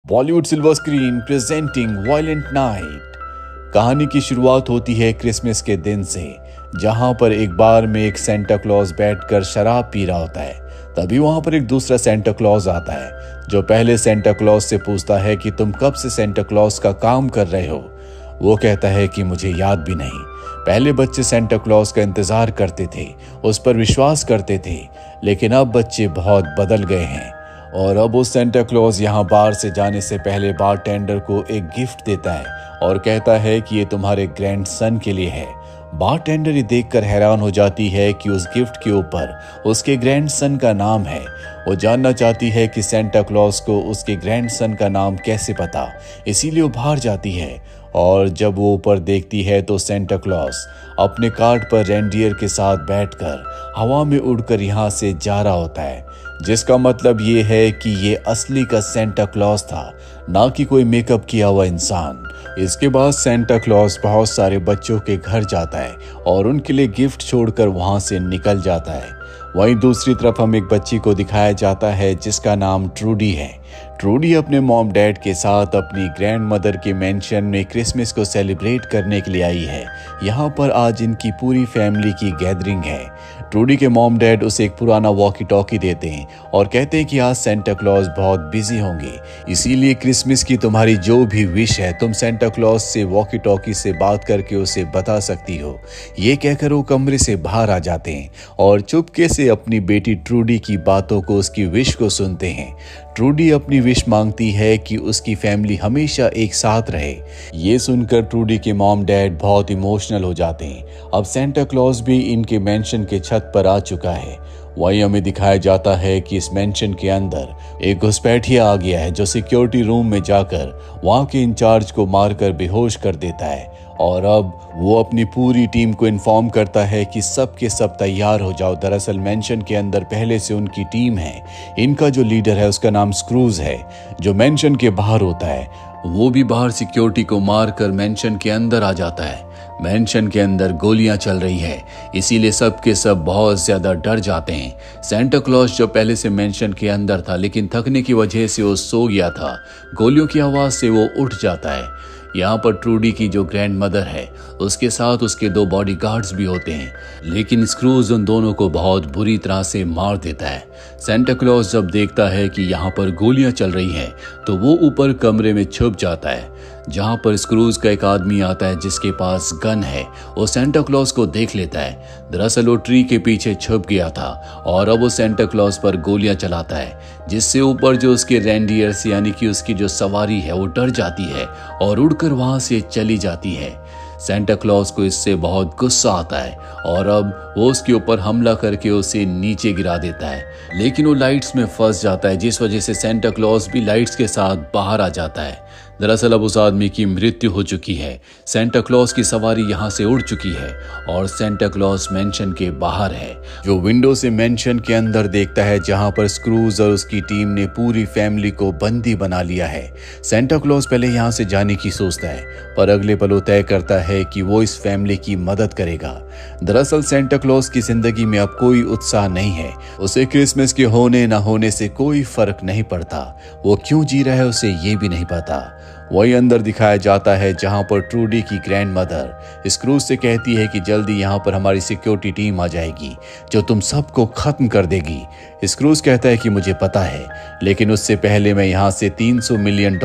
Bollywood silver screen presenting violent night. कहानी की शुरुआत होती है क्रिसमस के दिन से, जहां पर एक बार में एक सेंटा क्लॉज बैठकर शराब पी रहा होता है। तभी वहां पर एक दूसरा सेंटा क्लॉज आता है, जो पहले सेंटा क्लॉज से पूछता है कि तुम कब से सेंटा क्लॉज का काम कर रहे हो। वो कहता है कि मुझे याद भी नहीं। पहले बच्चे सेंटा क्लॉज का इंतजार करते थे, उस पर विश्वास करते थे, लेकिन अब बच्चे बहुत बदल गए हैं। और अब उस सेंटा क्लॉज यहाँ बार से जाने से पहले बारटेंडर को एक गिफ्ट देता है और कहता है कि ये तुम्हारे ग्रैंडसन के लिए है। बारटेंडर ये देखकर हैरान हो जाती है कि उस गिफ्ट के ऊपर उसके ग्रैंडसन का नाम है। वो जानना चाहती है कि सेंटा क्लॉज को उसके ग्रैंडसन का नाम कैसे पता, इसीलिए वो बाहर जाती है। और जब वो ऊपर देखती है तो सेंटा क्लॉज अपने कार्ट पर रेंडियर के साथ बैठकर हवा में उड़कर यहाँ से जा रहा होता है, जिसका मतलब ये है कि ये असली का सेंटा क्लॉज था, ना कि कोई मेकअप किया हुआ इंसान। इसके बाद सेंटा क्लॉज बहुत सारे बच्चों के घर जाता है और उनके लिए गिफ्ट छोड़कर वहां से निकल जाता है। वहीं दूसरी तरफ हम एक बच्ची को दिखाया जाता है जिसका नाम ट्रूडी है। ट्रूडी अपने मॉम डैड के साथ अपनी ग्रैंड मदर के मेंशन में क्रिसमस को सेलिब्रेट करने के लिए आई है। यहाँ पर आज इनकी पूरी फैमिली की गैदरिंग है। ट्रूडी के मॉम डैड उसे एक पुराना वॉकी टॉकी देते हैं और कहते हैं कि आज सेंटा क्लॉज बहुत बिजी होंगे, इसीलिए क्रिसमस की तुम्हारी जो भी विश है तुम सेंटा क्लॉज से वॉकी टॉकी से बात करके उसे बता सकती हो। ये कहकर वो कमरे से बाहर आ जाते हैं और चुपके से अपनी बेटी ट्रूडी की बातों को, उसकी विश को सुनते हैं। ट्रूडी अपनी विश मांगती है कि उसकी फैमिली हमेशा एक साथ रहे। ये सुनकर ट्रूडी के मॉम डैड बहुत इमोशनल हो जाते हैं। अब सेंटा क्लॉज भी इनके मेंशन के छत पर आ चुका है। वहीं हमें दिखाया जाता है कि इस मेंशन के अंदर एक घुसपैठिया आ गया है, जो सिक्योरिटी रूम में जाकर वहां के इंचार्ज को मारकर बेहोश कर देता है। और अब वो अपनी पूरी टीम को इन्फॉर्म करता है कि सब के सब तैयार हो जाओ। दरअसल मेंशन के अंदर पहले से उनकी टीम है। इनका जो लीडर है उसका नाम स्क्रूज है, जो मेंशन के बाहर होता है। वो भी बाहर सिक्योरिटी को मारकर मेंशन के अंदर आ जाता है। मेंशन के अंदर गोलियां चल रही है, इसीलिए सब के सब बहुत ज्यादा डर जाते हैं। सेंटा क्लॉज जो पहले से मेंशन के अंदर था, लेकिन थकने की वजह से वो सो गया था। गोलियों की आवाज से वो उठ जाता है। यहाँ पर ट्रूडी की जो ग्रैंड मदर है उसके साथ उसके 2 बॉडीगार्ड्स भी होते हैं, लेकिन स्क्रूज उन दोनों को बहुत बुरी तरह से मार देता है। सेंटा क्लॉज जब देखता है कि यहाँ पर गोलियां चल रही हैं, तो वो ऊपर कमरे में छुप जाता है, जहां पर स्क्रूज का एक आदमी आता है जिसके पास गन है। वो सेंटा क्लॉज को देख लेता है। दरअसल वो ट्री के पीछे छुप गया था और अब वो सेंटा क्लॉज पर गोलियां चलाता है, जिससे ऊपर जो उसके रेंडियर्स यानी कि उसकी जो सवारी है वो डर जाती है और उड़कर वहां से चली जाती है। सेंटा क्लॉज को इससे बहुत गुस्सा आता है और अब वो उसके ऊपर हमला करके उसे नीचे गिरा देता है, लेकिन वो लाइट्स में फंस जाता है, जिस वजह से सेंटा क्लॉज भी लाइट्स के साथ बाहर आ जाता है। दरअसल अब उस आदमी की मृत्यु हो चुकी है। सेंटा क्लॉज की सवारी यहाँ से उड़ चुकी है और सेंटा क्लॉज मेंशन के बाहर है, जो विंडो से मेंशन के अंदर देखता है, जहां पर स्क्रूज और उसकी टीम ने पूरी फैमिली को बंदी बना लिया है। सेंटा क्लॉज पहले यहाँ से जाने की सोचता है, पर अगले पल वो तय करता है कि वो इस फैमिली की मदद करेगा। दरअसल सेंटा क्लॉज की जिंदगी में अब कोई उत्साह नहीं है। उसे क्रिसमस के होने ना होने से कोई फर्क नहीं पड़ता। वो क्यों जी रहा है उसे ये भी नहीं पता। वही अंदर दिखाया जाता है, जहां पर ट्रूडी की ग्रैंड मदर स्क्रूज से कहती है कि जल्दी यहाँ पर हमारी सिक्योरिटी टीम आ जाएगी, जो तुम सबको खत्म कर देगी। स्क्रूज कहता है कि मुझे पता है, लेकिन उससे पहले मैं यहाँ से $300 मिलियन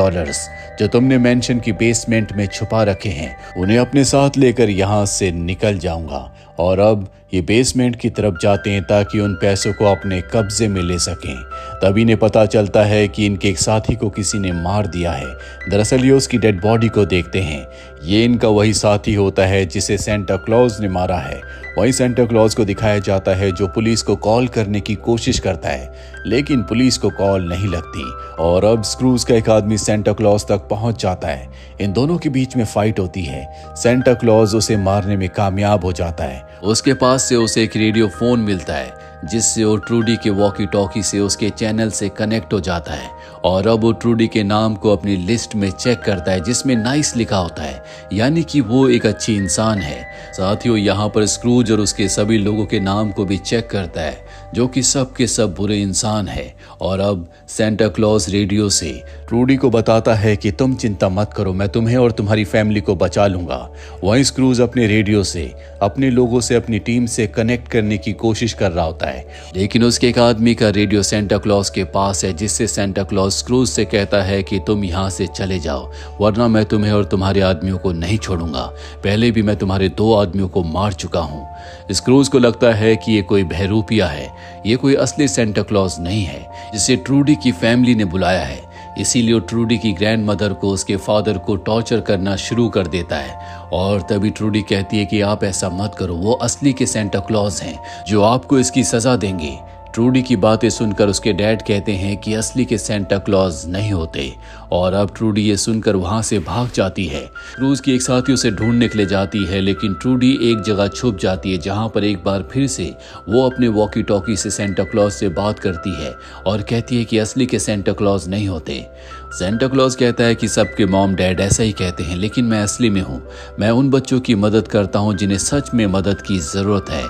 जो तुमने मेंशन की बेसमेंट में छुपा रखे हैं, उन्हें अपने साथ लेकर यहाँ से निकल जाऊंगा। और अब ये बेसमेंट की तरफ जाते हैं ताकि उन पैसों को अपने कब्जे में ले सकें। तभी इन्हें पता चलता है कि इनके एक साथी को किसी ने मार दिया है। दरअसल ये उसकी डेड बॉडी को देखते हैं। ये इनका वही साथी होता है जिसे सेंटा क्लॉज ने मारा है। वहीं सेंटा क्लॉज को दिखाया जाता है, जो पुलिस को कॉल करने की कोशिश करता है, लेकिन पुलिस को कॉल नहीं लगती। और अब स्क्रूज का एक आदमी सेंटा क्लॉज तक पहुंच जाता है। इन दोनों के बीच में फाइट होती है। सेंटा क्लॉज उसे मारने में कामयाब हो जाता है। उसके पास से उसे एक रेडियो फोन मिलता है, जिससे वो ट्रूडी के वॉकी टॉकी से उसके चैनल से कनेक्ट हो जाता है। और अब वो ट्रूडी के नाम को अपनी लिस्ट में चेक करता है, जिसमें नाइस लिखा होता है, यानी कि वो एक अच्छी इंसान है। साथ ही वो यहाँ पर स्क्रूज और उसके सभी लोगों के नाम को भी चेक करता है, जो कि सब के सब बुरे इंसान है। और अब सेंटा क्लॉज रेडियो से ट्रूडी को बताता है कि तुम चिंता मत करो, मैं तुम्हें और तुम्हारी फैमिली को बचा लूंगा। वहीं स्क्रूज अपने रेडियो से अपने लोगों से, अपनी टीम से कनेक्ट करने की कोशिश कर रहा होता है, लेकिन उसके एक आदमी का रेडियो सेंटा क्लॉज के पास है, जिससे सेंटा क्लॉज स्क्रूज से कहता है कि तुम यहाँ से चले जाओ, वरना मैं तुम्हें और तुम्हारे आदमियों को नहीं छोड़ूंगा। पहले भी मैं तुम्हारे 2 आदमियों को मार चुका हूँ। स्क्रूज को लगता है कि ये कोई बहरूपिया है, ये कोई असली सेंटा क्लॉज नहीं है जिसे ट्रूडी की फैमिली ने बुलाया है। इसीलिए वो ट्रूडी की ग्रैंडमदर को, उसके फादर को टॉर्चर करना शुरू कर देता है। और तभी ट्रूडी कहती है कि आप ऐसा मत करो, वो असली के सेंटा क्लॉज हैं जो आपको इसकी सजा देंगे। ट्रूडी की बातें सुनकर उसके डैड कहते हैं कि असली के सेंटा क्लॉज नहीं होते, और अब ट्रूडी ये सुनकर वहां से भाग जाती है। क्रूज की एक साथी उसे ढूंढने के लिए जाती है, लेकिन ट्रूडी एक जगह छुप जाती है जहां पर एक बार फिर से वो अपने वॉकी टॉकी से सेंटा क्लॉज से बात करती है और कहती है कि असली के सेंटा क्लॉज नहीं होते। सेंटा क्लॉज कहता है कि सबके मॉम डैड ऐसा ही कहते हैं, लेकिन मैं असली में हूँ। मैं उन बच्चों की मदद करता हूँ जिन्हें सच में मदद की जरूरत है।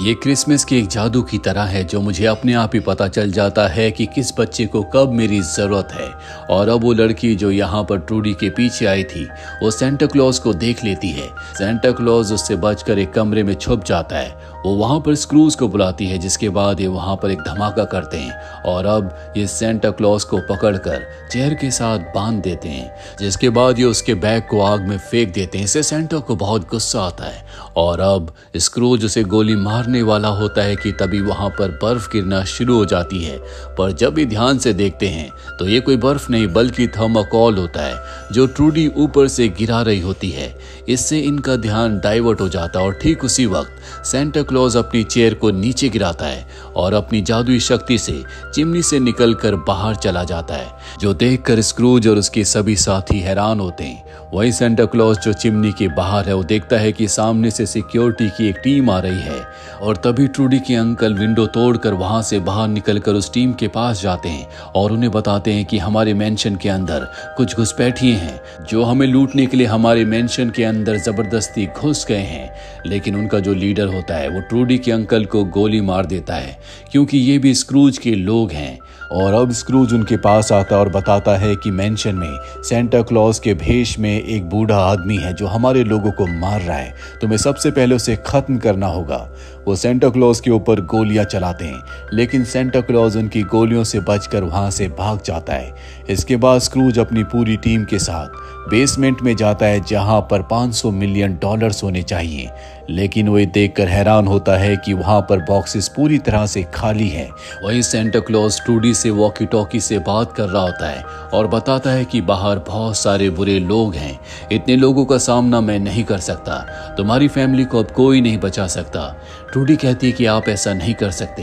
ये क्रिसमस के एक जादू की तरह है जो मुझे अपने आप ही पता चल जाता है कि किस बच्चे को कब मेरी जरूरत है। और अब वो लड़की जो यहाँ पर ट्रूडी के पीछे आई थी, वो सेंटा क्लॉज को देख लेती है। सेंटा क्लॉज उससे बचकर एक कमरे में छुप जाता है। वो वहां पर स्क्रूज को बुलाती है, जिसके बाद ये वहां पर एक धमाका करते हैं और अब ये सेंटा क्लॉज को पकड़कर चेयर के साथ बांध देते हैं, जिसके बाद ये उसके बैग को आग में फेंक देते हैं। इससे सेंटा को बहुत गुस्सा आता है और अब स्क्रूज उसे गोली मारने वाला होता है कि तभी वहां पर बर्फ गिरना शुरू हो जाती है। पर जब ये ध्यान से देखते हैं तो ये कोई बर्फ नहीं बल्कि थर्माकोल होता है जो ट्रूडी ऊपर से गिरा रही होती है। इससे इनका ध्यान डाइवर्ट हो जाता है और ठीक उसी वक्त सेंटा क्लॉज अपनी चेयर को नीचे गिराता है और अपनी जादुई शक्ति से चिमनी से निकलकर बाहर चला जाता है, जो देखकर स्क्रूज और उसके सभी साथी हैरान होते हैं। वही सेंटा क्लॉज जो चिमनी के बाहर है, वो देखता है कि सामने से सिक्योरिटी की एक टीम आ रही है और तभी ट्रूडी के अंकल विंडो तोड़कर वहां से बाहर निकलकर उस टीम के पास जाते हैं और उन्हें बताते हैं कि हमारे मेंशन के अंदर कुछ घुसपैठिए हैं जो हमें लूटने के लिए हमारे मेंशन के अंदर जबरदस्ती घुस गए हैं। लेकिन उनका जो लीडर होता है वो ट्रूडी के अंकल को गोली मार देता है, क्योंकि ये भी स्क्रूज के लोग हैं। और अब स्क्रूज उनके पास आता है और बताता है कि मेंशन में सेंटा क्लॉज के भेष में एक बूढ़ा आदमी है जो हमारे लोगों को मार रहा है, तुम्हें सबसे पहले उसे खत्म करना होगा। वो सेंटा क्लॉज के ऊपर गोलियां चलाते हैं, लेकिन सेंटा क्लॉज उनकी गोलियों से बचकर वहां से भाग जाता है। इसके बाद स्क्रूज अपनी पूरी टीम के साथ बेसमेंट में जाता है जहां पर $500 मिलियन होने चाहिए, लेकिन वो देखकर हैरान होता है कि वहां पर बॉक्सेस पूरी तरह से खाली हैं। वही सेंटा क्लॉज ट्रूडी से वॉकी टॉकी से बात कर रहा होता है और बताता है कि बाहर बहुत सारे बुरे लोग हैं, इतने लोगों का सामना मैं नहीं कर सकता, तुम्हारी फैमिली को अब कोई नहीं बचा सकता। ट्रूडी कहती है कि आप ऐसा नहीं कर सकते,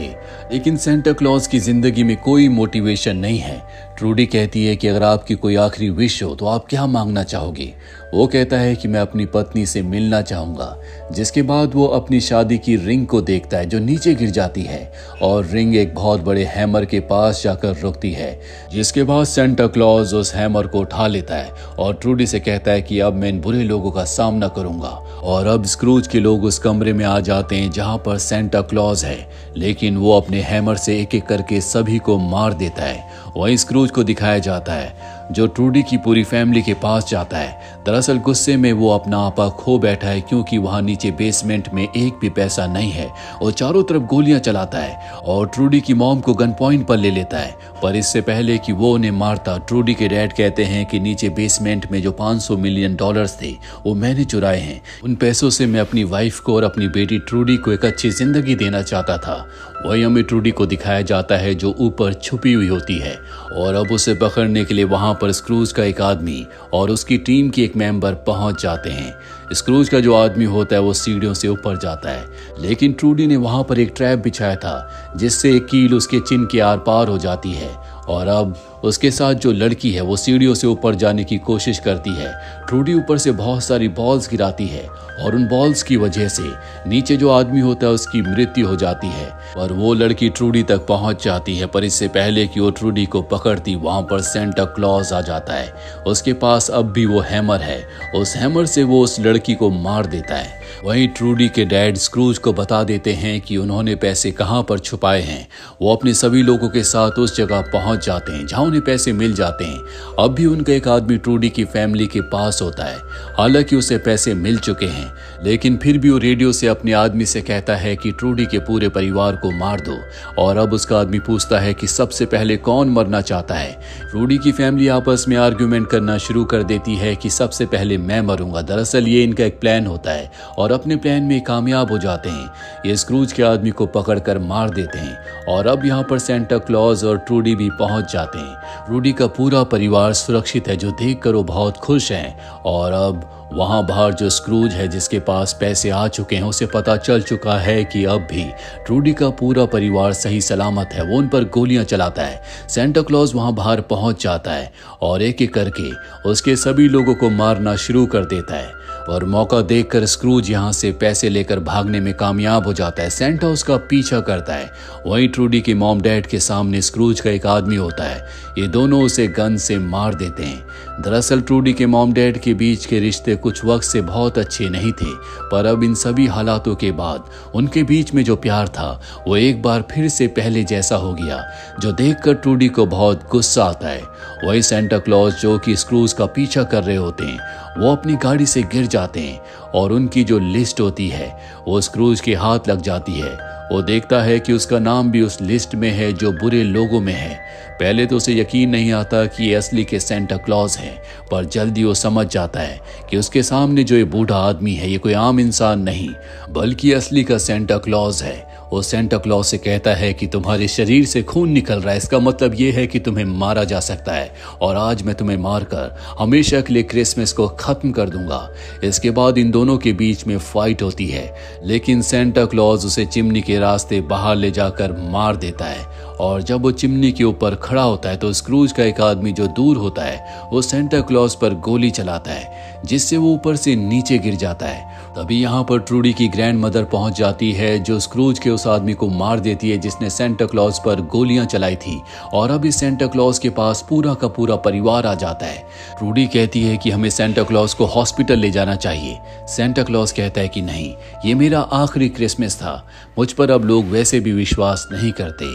लेकिन सेंटा क्लॉज की जिंदगी में कोई मोटिवेशन नहीं है। ट्रूडी कहती है कि अगर आपकी कोई आखिरी विश हो तो आप क्या मांगना चाहोगे। वो कहता है कि मैं अपनी पत्नी से मिलना चाहूंगा, जिसके बाद वो अपनी शादी की रिंग को देखता है जो नीचे गिर जाती है और रिंग एक बहुत बड़े हैमर के पास जाकर रुकती है, जिसके बाद सेंटा क्लॉज उस हैमर को उठा लेता है और ट्रूडी से कहता है कि अब मैं इन बुरे लोगों का सामना करूंगा। और अब स्क्रूज के लोग उस कमरे में आ जाते हैं जहां पर सेंटा क्लॉज है, लेकिन वो अपने हैमर से एक एक करके सभी को मार देता है। वहीं स्क्रूज को दिखाया जाता है जो ट्रूडी की पूरी फैमिली के पास जाता है। दरअसल गुस्से में वो अपना आपा खो बैठा है, क्योंकि वहां नीचे बेसमेंट में एक भी पैसा नहीं है और चारों तरफ गोलियां चलाता है और ट्रूडी की मॉम को गन पॉइंट पर ले लेता है। पर इससे पहले कि वो उन्हें मारता, ट्रूडी के डैड कहते हैं कि नीचे बेसमेंट में जो $500 मिलियन थे वो मैंने चुराए हैं, उन पैसों से मैं अपनी वाइफ को और अपनी बेटी ट्रूडी को एक अच्छी जिंदगी देना चाहता था। वही हमें ट्रूडी को दिखाया जाता है जो ऊपर छुपी हुई होती है और अब उसे पकड़ने के लिए वहां पर स्क्रूज का एक आदमी और उसकी टीम के एक मेंबर पहुंच जाते हैं। स्क्रूज का जो आदमी होता है वो सीढ़ियों से ऊपर जाता है, लेकिन ट्रूडी ने वहां पर एक ट्रैप बिछाया था जिससे एक कील उसके चिन के आर पार हो जाती है और अब उसके साथ जो लड़की है वो सीढ़ियों से ऊपर जाने की कोशिश करती है। ट्रूडी ऊपर से बहुत सारी बॉल्स गिराती है और उन बॉल्स की वजह से नीचे जो आदमी होता है उसकी मृत्यु हो जाती है और वो लड़की ट्रूडी तक पहुंच जाती है। पर इससे पहले कि वो ट्रूडी को पकड़ती, वहां पर सेंटा क्लॉज आ जाता है। उसके पास अब भी वो हैमर है। उस हैमर से वो उस लड़की को मार देता है। वहीं ट्रूडी के डैड स्क्रूज को बता देते हैं कि उन्होंने पैसे कहां पर छुपाए हैं। वो अपने सभी लोगों के साथ उस जगह पहुंच जाते हैं जहां उन्हें पैसे मिल जाते हैं। अब भी उनका एक आदमी ट्रूडी की फैमिली के पास होता है। हालांकि उसे पैसे मिल चुके हैं, लेकिन फिर भी वो रेडियो से अपने आदमी से कहता है कि ट्रूडी के पूरे परिवार को मार दो। और अब उसका आदमी पूछता है कि सबसे पहले कौन मरना चाहता है। ट्रूडी की फैमिली आपस में आर्ग्यूमेंट करना शुरू कर देती है कि सबसे पहले मैं मरूंगा। दरअसल ये इनका एक प्लान होता है और अपने प्लान में कामयाब हो जाते हैं। ये स्क्रूज के आदमी को पकड़कर मार देते हैं और अब यहाँ पर सेंटा क्लॉज और ट्रूडी भी पहुंच जाते हैं। ट्रूडी का पूरा परिवार सुरक्षित है, जो देखकर वो बहुत खुश हैं। और अब वहां बाहर जो स्क्रूज है जिसके पास पैसे आ चुके हैं, उसे पता चल चुका है कि अब भी ट्रूडी का पूरा परिवार सही सलामत है। वो उन पर गोलियां चलाता है। सेंटा क्लॉज वहां बाहर पहुंच जाता है और एक एक करके उसके सभी लोगों को मारना शुरू कर देता है। और मौका देखकर स्क्रूज यहां से पैसे लेकर भागने में कामयाब हो जाता है। सेंटा उसका पीछा करता है। वहीं ट्रूडी के मॉम डैड के सामने स्क्रूज का एक आदमी होता है। ये दोनों उसे गन से मार देते हैं। दरअसल ट्रूडी के मॉम डैड के बीच के रिश्ते कुछ वक्त से बहुत अच्छे नहीं थे, पर अब इन सभी हालातों के बाद उनके बीच में जो प्यार था वो एक बार फिर से पहले जैसा हो गया, जो देखकर ट्रूडी को बहुत गुस्सा आता है। वही सेंटा क्लॉज जो कि स्क्रूज का पीछा कर रहे होते हैं, वो अपनी गाड़ी से गिर जाते हैं और उनकी जो लिस्ट होती है वो स्क्रूज के हाथ लग जाती है। वो देखता है कि उसका नाम भी उस लिस्ट में है जो बुरे लोगों में है। पहले तो उसे यकीन नहीं आता कि ये असली के सेंटा क्लॉज है, पर जल्दी वो समझ जाता है कि उसके सामने जो ये बूढ़ा आदमी है ये कोई आम इंसान नहीं बल्कि असली का सेंटा क्लॉज है। वो सेंटा क्लॉज से कहता है कि तुम्हारे शरीर से खून निकल रहा है, इसका मतलब ये है कि तुम्हें मारा जा सकता है और आज मैं तुम्हें मारकर हमेशा के लिए क्रिसमस को खत्म कर दूंगा। इसके बाद इन दोनों के बीच में फाइट होती है, लेकिन सेंटा क्लॉज उसे चिमनी के रास्ते बाहर ले जाकर मार देता है। और जब वो चिमनी के ऊपर खड़ा होता है तो स्क्रूज का एक आदमी जो दूर होता है वो सेंटा क्लॉज पर गोली चलाता है, जिससे वो ऊपर से नीचे गिर जाता है। तभी यहाँ पर ट्रूडी की ग्रैंड मदर पहुंच जाती है, जो स्क्रूज के उस आदमी को मार देती है जिसने सेंटा क्लॉज पर गोलियां चलाई थी। और अभी सेंटा क्लॉज के पास पूरा का पूरा परिवार आ जाता है। ट्रूडी कहती है कि हमें सेंटा क्लॉज को हॉस्पिटल ले जाना चाहिए। सेंटा क्लॉज कहता है कि नहीं, ये मेरा आखिरी क्रिसमस था, मुझ पर अब लोग वैसे भी विश्वास नहीं करते,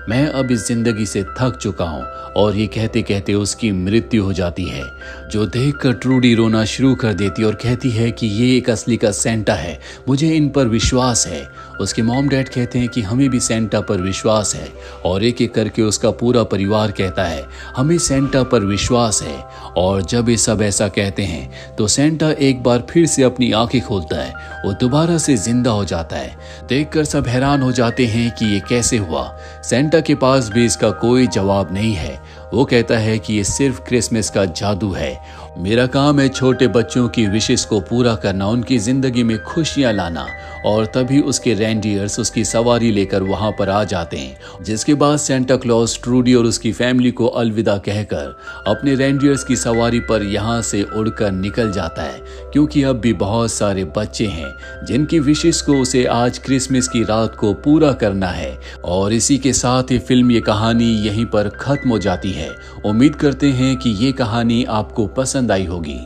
मैं अब इस जिंदगी से थक चुका हूँ। और ये कहते कहते उसकी मृत्यु हो जाती है, जो देखकर ट्रूडी रोना शुरू कर देती और कहती है कि ये एक असली का सेंटा है, मुझे इन पर विश्वास है। उसके मॉम डैड कहते हैं कि हमें भी सेंटा पर विश्वास है और एक एक करके उसका पूरा परिवार कहता है हमें सेंटा पर विश्वास है। और जब ये सब ऐसा कहते हैं तो सेंटा एक बार फिर से अपनी आंखें खोलता है, वो दोबारा से जिंदा हो जाता है। देखकर सब हैरान हो जाते हैं कि ये कैसे हुआ। सेंटा के पास भी इसका कोई जवाब नहीं है। वो कहता है कि ये सिर्फ क्रिसमस का जादू है, मेरा काम है छोटे बच्चों की विशेष को पूरा करना, उनकी जिंदगी में खुशियां लाना। और तभी उसके रेंडियर्स उसकी सवारी लेकर वहां पर आ जाते हैं, जिसके बाद सेंटा क्लॉज ट्रूडी और उसकी फैमिली को अलविदा कहकर अपने रेंडियर्स की सवारी पर यहाँ से उड़कर निकल जाता है, क्योंकि अब भी बहुत सारे बच्चे हैं जिनकी विशेष को उसे आज क्रिसमस की रात को पूरा करना है। और इसी के साथ ही फिल्म ये कहानी यहीं पर खत्म हो जाती है। उम्मीद करते हैं कि ये कहानी आपको पसंद आई होगी।